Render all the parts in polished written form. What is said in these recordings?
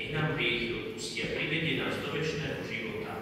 nech nám hriechy odpustí a privedie nás do večného života.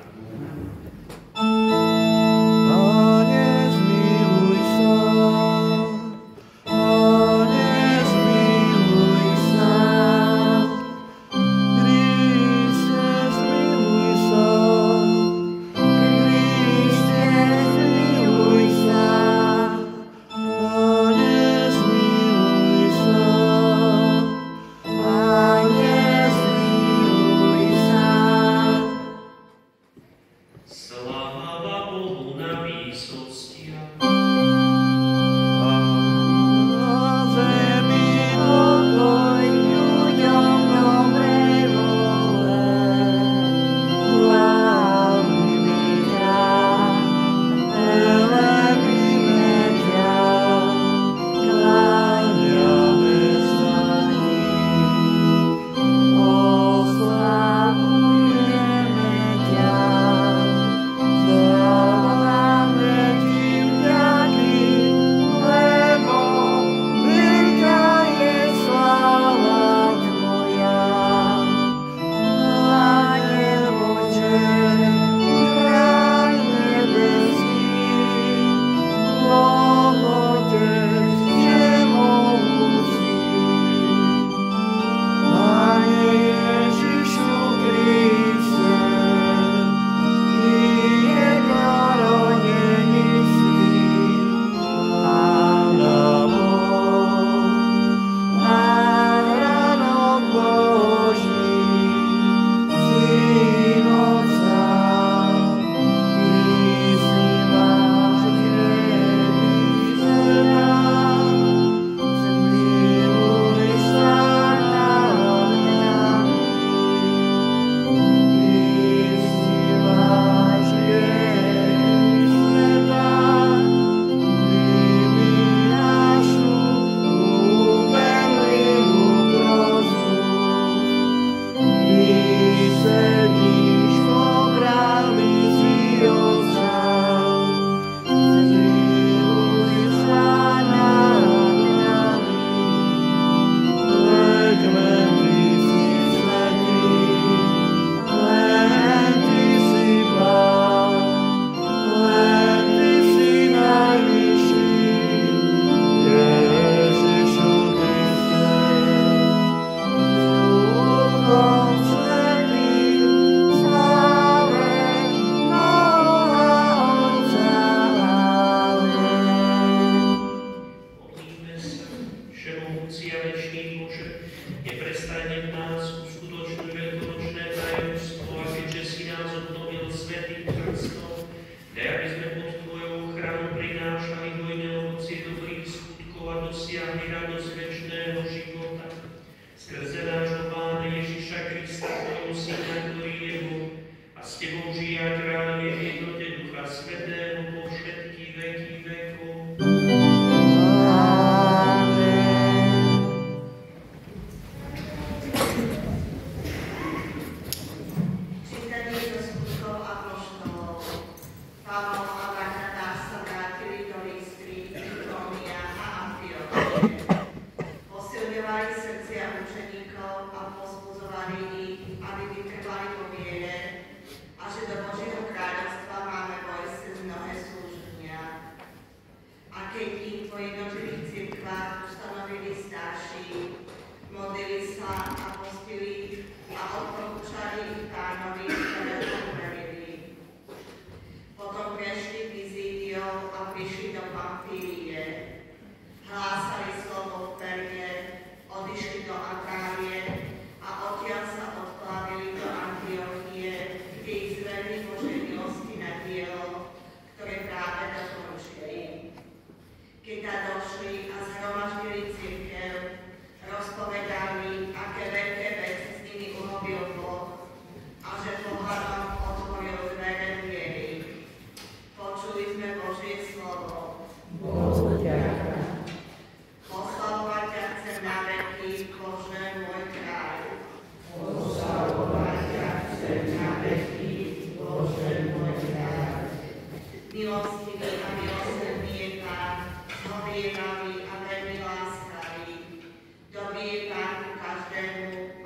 Dobrý je Pán ku každému,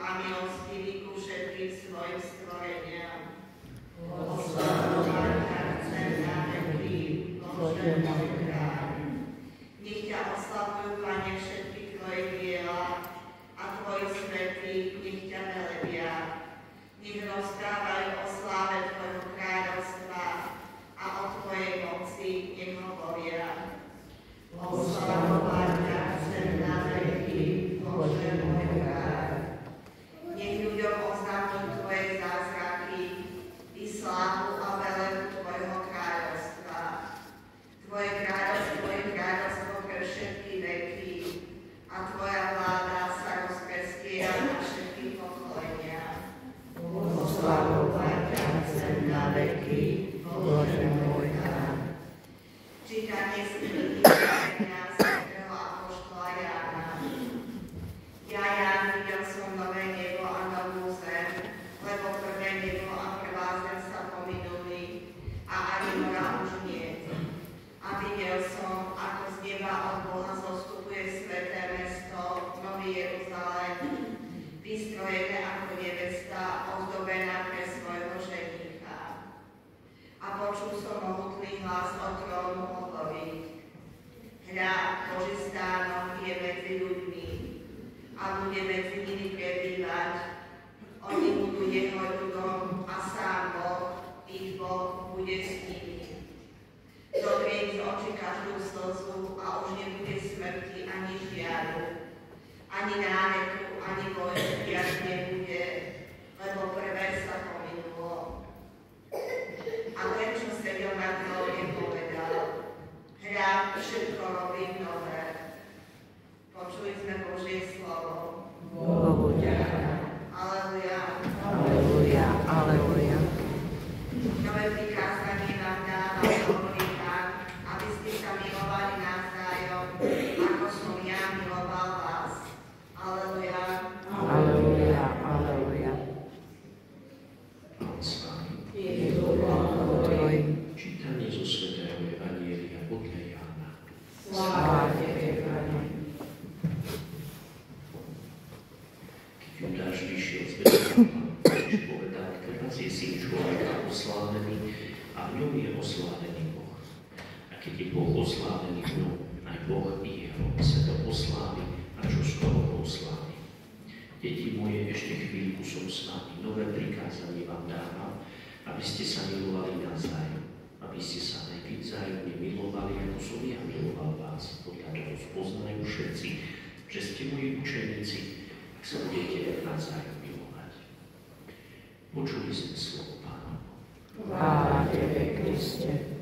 slávu a velebu tvojho kráľovstva. Tvoje kráľovstvo je kráľovstvo pre všetky veky a tvoja vláda sa rozprestiera na všetky pokolenia. Oslavovať ťa chcem na veky, Bože môj Pán. Čítanie z knihy Zjavenia svätého apoštola Jána. Ja, Ján, videl som nové nebo a novú zem, lebo prvé nebo a prvá zem sa pominuli a ani mora už nie. A videl som, ako z neba od Boha zostupuje sväté mesto, Nový Jeruzalém, vystrojené ako nevesta, ozdobená pre svojho ženicha. A počul som mohutný hlas od trónu hovoriť: Hľa, Boží stánok je medzi ľuďmi a bude medzi nimi prebývať. Oni budú jeho ľudom a sám Boh, ich Boh, bude s nimi. Zotriem z očí každú slzu a už nebude smrti ani žiaru, ani náreku, ani bolesti viac nebude, lebo prvé sa pominulo. A ten, čo sedel na tróne, povedal: Hľa, všetko robím nové. Počuli sme Božie slovo. Bohu ďakujem. Aleluja. Aleluja, aleluja. Nové prikázanie vám dávam, hovorí Pán, aby ste sa milovali navzájom, ako som ja miloval vás. Aleluja. Aleluja, aleluja. Pán s vami. Je duchom tvojim. Čítanie zo svätého Evanjelia podľa Jána. Sláva tebe, Pane. Keď Judáš vyšiel z Betléma, Ježiš povedal: Teraz je Syn človeka oslávený a v ňom je oslávený Boh. A keď je Boh oslávený v ňom, aj Boh i jeho sveto oslávi a čo skoro oslávi. Deti moje, ešte chvíľku som s vami, nové prikázanie vám dávam, aby ste sa milovali navzájom, aby ste sa najprv vzájomne milovali, ako som ja miloval vás. Podľa toho spoznajú všetci, že ste moji učeníci, ak sa budete navzájom milovať. Počuli sme slovo Pánovo. Chvála tebe, Kriste.